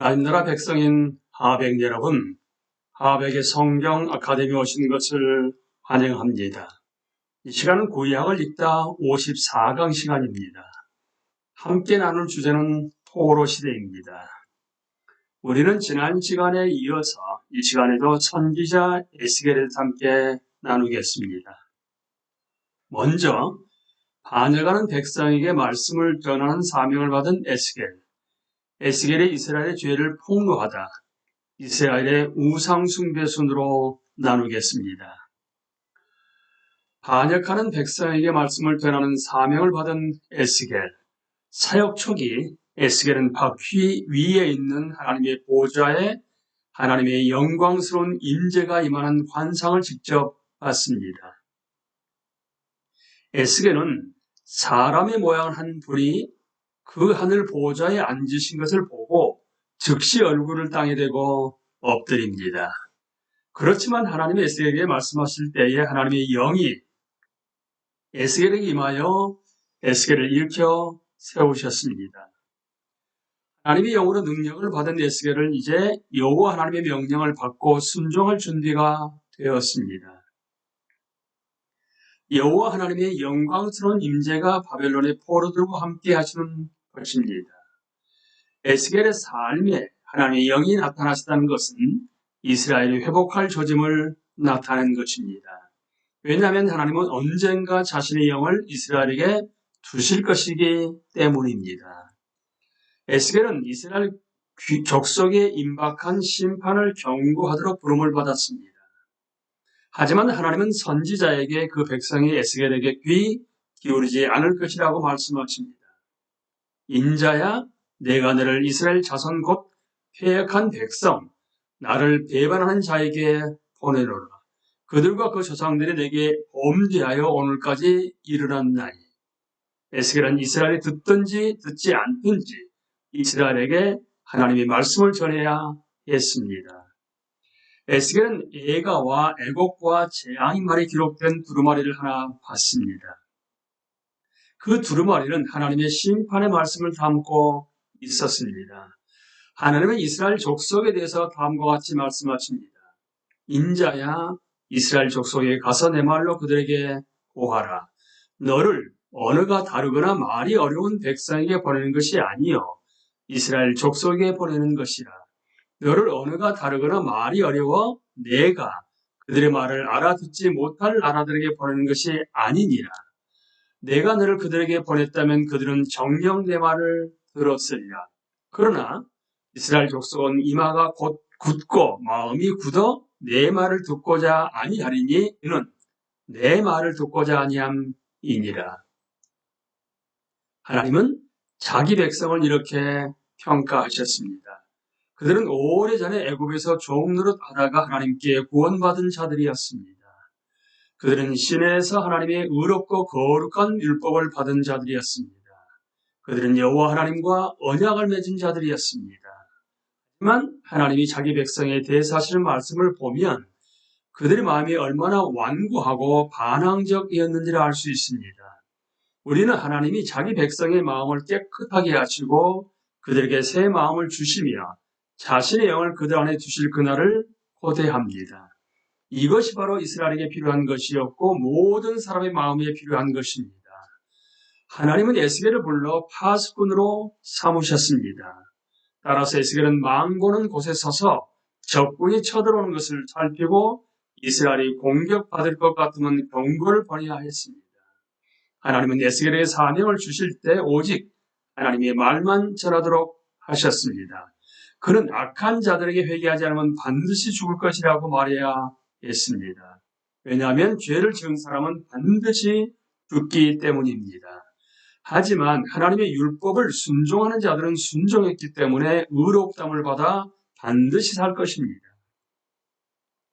하나님 나라 백성인 하백 여러분, 하백의 성경 아카데미에 오신 것을 환영합니다. 이 시간은 구약을 읽다 54강 시간입니다. 함께 나눌 주제는 포로 시대입니다. 우리는 지난 시간에 이어서 이 시간에도 선지자 에스겔에 함께 나누겠습니다. 먼저 반역하는 백성에게 말씀을 전하는 사명을 받은 에스겔이 이스라엘의 죄를 폭로하다 이스라엘의 우상 숭배 순으로 나누겠습니다. 반역하는 백성에게 말씀을 전하는 사명을 받은 에스겔, 사역 초기 에스겔은 바퀴 위에 있는 하나님의 보좌에 하나님의 영광스러운 임재가 임하는 환상을 직접 봤습니다. 에스겔은 사람의 모양을 한 분이 그 하늘 보좌에 앉으신 것을 보고 즉시 얼굴을 땅에 대고 엎드립니다. 그렇지만 하나님의 에스겔에게 말씀하실 때에 하나님의 영이 에스겔에게 임하여 에스겔을 일으켜 세우셨습니다. 하나님의 영으로 능력을 받은 에스겔은 이제 여호와 하나님의 명령을 받고 순종할 준비가 되었습니다. 여호와 하나님의 영광스러운 임재가 바벨론의 포로들과 함께 하시는 것입니다. 에스겔의 삶에 하나님의 영이 나타나시다는 것은 이스라엘이 회복할 조짐을 나타낸 것입니다. 왜냐하면 하나님은 언젠가 자신의 영을 이스라엘에게 두실 것이기 때문입니다. 에스겔은 이스라엘 족속에 임박한 심판을 경고하도록 부름을 받았습니다. 하지만 하나님은 선지자에게 그 백성이 에스겔에게 귀 기울이지 않을 것이라고 말씀하십니다. 인자야, 내가 너를 이스라엘 자손 곧 패역한 백성, 나를 배반하는 자에게 보내노라. 그들과 그 조상들이 내게 범죄하여 오늘까지 이르렀나니. 에스겔은 이스라엘이 듣든지 듣지 않든지 이스라엘에게 하나님의 말씀을 전해야 했습니다. 에스겔은 애가와 애곡과 재앙의 말이 기록된 두루마리를 하나 봤습니다. 그 두루마리는 하나님의 심판의 말씀을 담고 있었습니다. 하나님은 이스라엘 족속에 대해서 다음과 같이 말씀하십니다. 인자야, 이스라엘 족속에 가서 내 말로 그들에게 고하라. 너를 언어가 다르거나 말이 어려운 백성에게 보내는 것이 아니요 이스라엘 족속에 보내는 것이라. 너를 언어가 다르거나 말이 어려워 내가 그들의 말을 알아듣지 못할 나라들에게 보내는 것이 아니니라. 내가 너를 그들에게 보냈다면 그들은 정녕 내 말을 들었으리라. 그러나 이스라엘 족속은 이마가 곧 굳고 마음이 굳어 내 말을 듣고자 아니하리니 이는 내 말을 듣고자 아니함이니라. 하나님은 자기 백성을 이렇게 평가하셨습니다. 그들은 오래전에 애굽에서 종노릇 하다가 하나님께 구원받은 자들이었습니다. 그들은 시내에서 하나님의 의롭고 거룩한 율법을 받은 자들이었습니다. 그들은 여호와 하나님과 언약을 맺은 자들이었습니다. 하지만 하나님이 자기 백성에 대해서 하시는 말씀을 보면 그들의 마음이 얼마나 완고하고 반항적이었는지를 알 수 있습니다. 우리는 하나님이 자기 백성의 마음을 깨끗하게 하시고 그들에게 새 마음을 주시며 자신의 영을 그들 안에 두실 그날을 고대합니다. 이것이 바로 이스라엘에게 필요한 것이었고 모든 사람의 마음에 필요한 것입니다. 하나님은 에스겔을 불러 파수꾼으로 삼으셨습니다. 따라서 에스겔은 망고는 곳에 서서 적군이 쳐들어오는 것을 살피고 이스라엘이 공격받을 것 같으면 경고를 보내야 했습니다. 하나님은 에스겔에게 사명을 주실 때 오직 하나님의 말만 전하도록 하셨습니다. 그는 악한 자들에게 회개하지 않으면 반드시 죽을 것이라고 말해야 했습니다. 왜냐하면 죄를 지은 사람은 반드시 죽기 때문입니다. 하지만 하나님의 율법을 순종하는 자들은 순종했기 때문에 의롭다함을 받아 반드시 살 것입니다.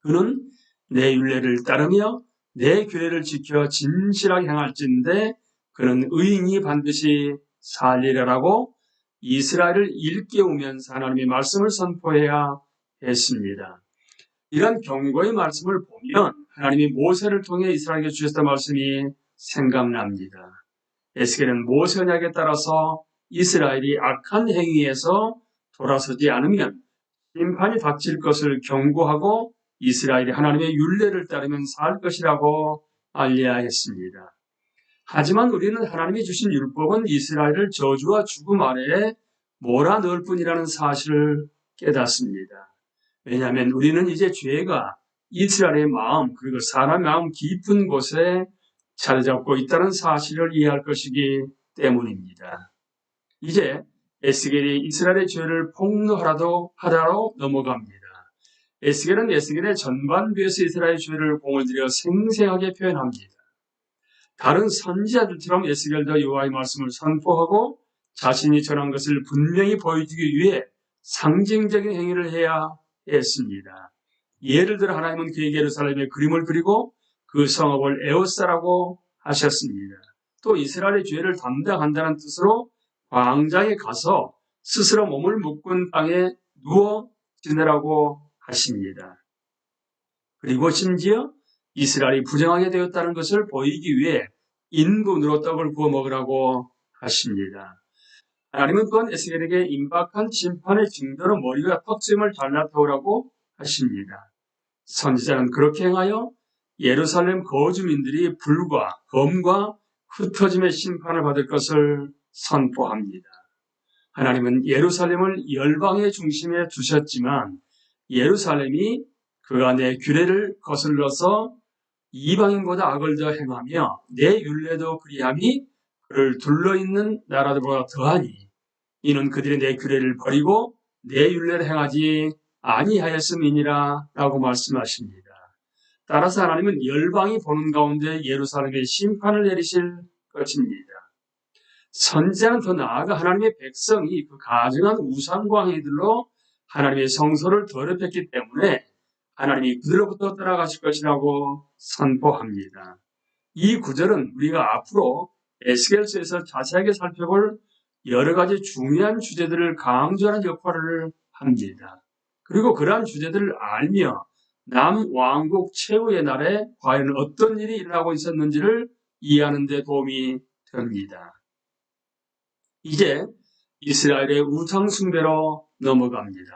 그는 내 율례를 따르며 내 규례를 지켜 진실하게 행할진대 그는 의인이 반드시 살리라라고 이스라엘을 일깨우면서 하나님의 말씀을 선포해야 했습니다. 이런 경고의 말씀을 보면 하나님이 모세를 통해 이스라엘에게 주셨던 말씀이 생각납니다. 에스겔은 모세 언약에 따라서 이스라엘이 악한 행위에서 돌아서지 않으면 심판이 닥칠 것을 경고하고 이스라엘이 하나님의 율례를 따르면 살 것이라고 알려야 했습니다. 하지만 우리는 하나님이 주신 율법은 이스라엘을 저주와 죽음 아래에 몰아넣을 뿐이라는 사실을 깨닫습니다. 왜냐하면 우리는 이제 죄가 이스라엘의 마음 그리고 사람의 마음 깊은 곳에 자리 잡고 있다는 사실을 이해할 것이기 때문입니다. 이제 에스겔이 이스라엘의 죄를 폭로하라로 넘어갑니다. 에스겔은 에스겔의 전반부에서 이스라엘의 죄를 공을 들여 생생하게 표현합니다. 다른 선지자들처럼 에스겔도 여호와의 말씀을 선포하고 자신이 전한 것을 분명히 보여주기 위해 상징적인 행위를 해야 했습니다. 예를 들어 하나님은 그에게 예루살렘에 그림을 그리고 그 성읍을 에워싸라고 하셨습니다. 또 이스라엘의 죄를 담당한다는 뜻으로 광장에 가서 스스로 몸을 묶은 땅에 누워 지내라고 하십니다. 그리고 심지어 이스라엘이 부정하게 되었다는 것을 보이기 위해 인분으로 떡을 구워 먹으라고 하십니다. 하나님은 또한 에스겔에게 임박한 심판의 징조로 머리와 턱심을 잘라태우라고 하십니다. 선지자는 그렇게 행하여 예루살렘 거주민들이 불과 검과 흩어짐의 심판을 받을 것을 선포합니다. 하나님은 예루살렘을 열방의 중심에 두셨지만 예루살렘이 그가 내 규례를 거슬러서 이방인보다 악을 더 행하며 내 율례도 그리함이 그를 둘러있는 나라들보다 더하니 이는 그들이 내 규례를 버리고 내 율례를 행하지 아니하였음이니라 라고 말씀하십니다. 따라서 하나님은 열방이 보는 가운데 예루살렘에 심판을 내리실 것입니다. 선지자는 더 나아가 하나님의 백성이 그 가증한 우상과 행위들로 하나님의 성소를 더럽혔기 때문에 하나님이 그들로부터 떠나가실 것이라고 선포합니다. 이 구절은 우리가 앞으로 에스겔서에서 자세하게 살펴볼 여러 가지 중요한 주제들을 강조하는 역할을 합니다. 그리고 그러한 주제들을 알며 남왕국 최후의 날에 과연 어떤 일이 일어나고 있었는지를 이해하는 데 도움이 됩니다. 이제 이스라엘의 우상 숭배로 넘어갑니다.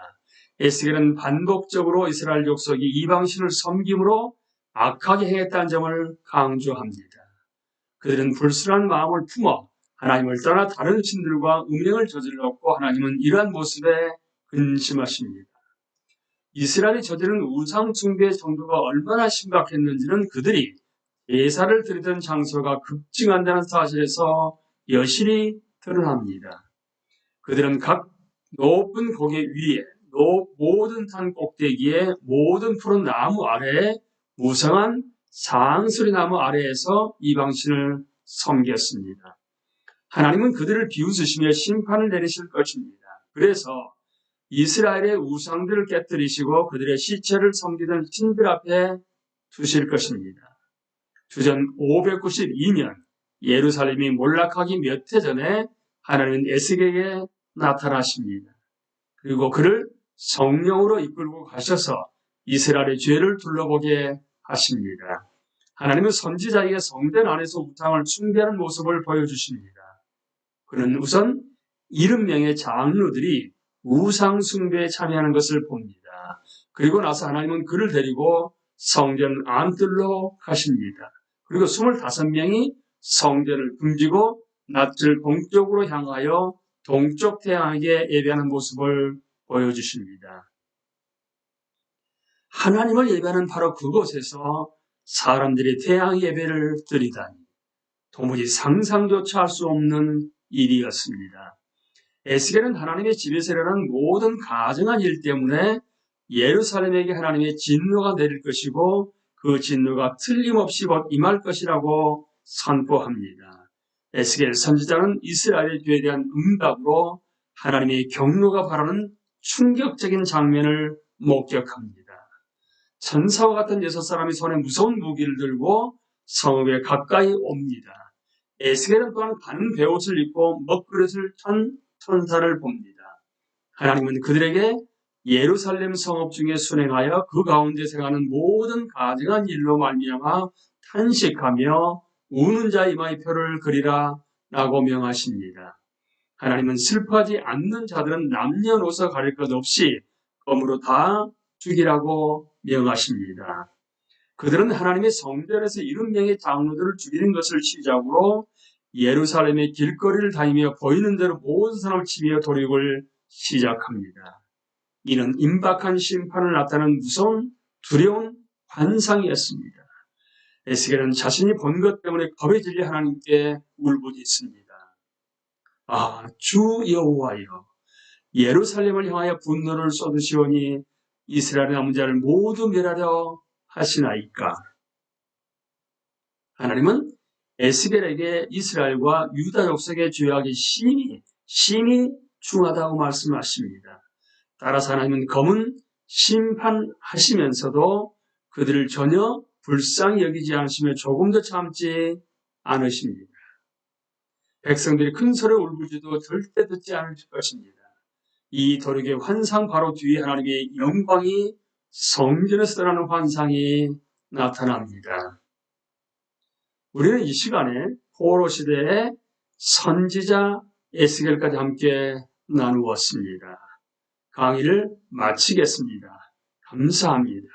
에스겔은 반복적으로 이스라엘 족속이 이방신을 섬김으로 악하게 행했다는 점을 강조합니다. 그들은 불순한 마음을 품어 하나님을 떠나 다른 신들과 음행을 저질렀고 하나님은 이러한 모습에 근심하십니다. 이스라엘이 저지른 우상 숭배의 정도가 얼마나 심각했는지는 그들이 제사를 드리던 장소가 급증한다는 사실에서 여실히 드러납니다. 그들은 각 높은 고개 위에 모든 산 꼭대기에 모든 푸른 나무 아래에 무성한 상수리 나무 아래에서 이방신을 섬겼습니다. 하나님은 그들을 비웃으시며 심판을 내리실 것입니다. 그래서 이스라엘의 우상들을 깨뜨리시고 그들의 시체를 섬기던 신들 앞에 두실 것입니다. 주전 592년 예루살렘이 몰락하기 몇 해 전에 하나님은 에스겔에게 나타나십니다. 그리고 그를 성령으로 이끌고 가셔서 이스라엘의 죄를 둘러보게 하십니다. 하나님은 선지자에게 성전 안에서 우상을 숭배하는 모습을 보여주십니다. 그는 우선 70명의 장로들이 우상 숭배에 참여하는 것을 봅니다. 그리고 나서 하나님은 그를 데리고 성전 안뜰로 가십니다. 그리고 25명이 성전을 금지고 낯을 동쪽으로 향하여 동쪽 태양에게 예배하는 모습을 보여주십니다. 하나님을 예배하는 바로 그곳에서 사람들이 태양 예배를 드리다니 도무지 상상조차 할 수 없는 일이었습니다. 에스겔은 하나님의 집에서 일어난 모든 가증한 일 때문에 예루살렘에게 하나님의 진노가 내릴 것이고 그 진노가 틀림없이 곧 임할 것이라고 선포합니다. 에스겔 선지자는 이스라엘의 죄에 대한 응답으로 하나님의 경노가 바라는 충격적인 장면을 목격합니다. 천사와 같은 6사람이 손에 무서운 무기를 들고 성읍에 가까이 옵니다. 에스겔은 또한 가는 베옷을 입고 먹그릇을 찬 천사를 봅니다. 하나님은 그들에게 예루살렘 성읍 중에 순행하여 그 가운데 생하는 모든 가증한 일로 말미암아 탄식하며 우는 자 이마에 표를 그리라 라고 명하십니다. 하나님은 슬퍼하지 않는 자들은 남녀노소 가릴 것 없이 검으로 다 죽이라고 명하십니다. 그들은 하나님의 성전에서 70명의 장로들을 죽이는 것을 시작으로 예루살렘의 길거리를 다니며 보이는 대로 모든 사람을 치며 도륙을 시작합니다. 이는 임박한 심판을 나타내는 무서운 두려운 환상이었습니다. 에스겔은 자신이 본 것 때문에 겁에 질려 하나님께 울부짖습니다. 아, 주 여호와여, 예루살렘을 향하여 분노를 쏟으시오니 이스라엘 남은 자를 모두 멸하려 하시나이까. 하나님은 에스겔에게 이스라엘과 유다 족속의 죄악이 심히 중하다고 말씀하십니다. 따라서 하나님은 검은 심판하시면서도 그들을 전혀 불쌍히 여기지 않으시며 조금도 참지 않으십니다. 백성들이 큰 소리로 울부짖어도 절대 듣지 않을 것입니다. 이 도륙의 환상 바로 뒤에 하나님의 영광이 성전에서 드러나는 환상이 나타납니다. 우리는 이 시간에 포로 시대의 선지자 에스겔까지 함께 나누었습니다. 강의를 마치겠습니다. 감사합니다.